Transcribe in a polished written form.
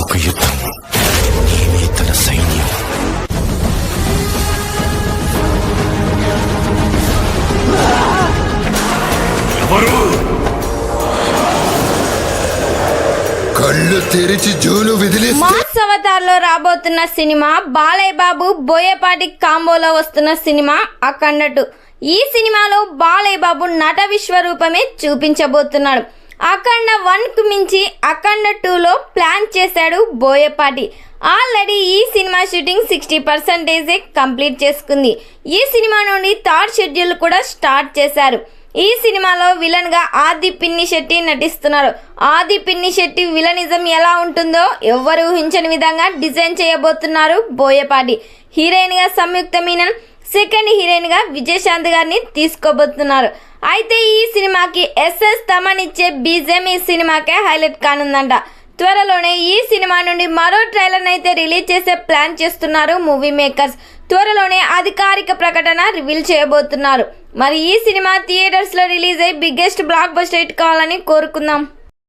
ఇదొక యుద్ధం, నేనే తన సైన్యం. ఎవరు? కళ్ళు తెరిచి జూలు విదిలిస్తే మాస్ అవతార్ లో రాబోతున్న సినిమా బాలయ్య బాబు బోయపాటి కాంబోలో వస్తున్న సినిమా అఖండ 2. ఈ సినిమాలో బాలయ్య బాబు నట విశ్వరూపమే చూపించబోతున్నాడు. అఖండ 1కు మించి అఖండ 2లో ప్లాన్ చేశాడు బోయపాటి. ఆల్రెడీ ఈ సినిమా షూటింగ్ 60% కంప్లీట్ చేసుకుంది. ఈ సినిమా నుండి థర్డ్ షెడ్యూల్ కూడా స్టార్ట్ చేశారు. ఈ సినిమాలో విలన్ గా ఆది పిన్ని శెట్టి నటిస్తున్నారు. ఆది పిన్ని శెట్టి విలనిజం ఎలా ఉంటుందో ఎవ్వరు ఊహించని విధంగా డిజైన్ చేయబోతున్నారు బోయపాటి. హీరోయిన్ గా సంయుక్త మీనన్, సెకండ్ హీరోయిన్ గా విజయశాంతి గారిని తీసుకోబోతున్నారు. అయితే ఈ సినిమాకి ఎస్ఎస్ తమన్ ఇచ్చే బీజం ఈ సినిమాకే హైలైట్ కానుందంట. త్వరలోనే ఈ సినిమా నుండి మరో ట్రైలర్ అయితే రిలీజ్ చేసే ప్లాన్ చేస్తున్నారు మూవీ మేకర్స్. త్వరలోనే అధికారిక ప్రకటన రివీల్ చేయబోతున్నారు. మరి ఈ సినిమా థియేటర్స్ లో రిలీజ్ అయ్యి బిగ్గెస్ట్ బ్లాక్ బస్టర్ హిట్ కావాలని కోరుకుందాం.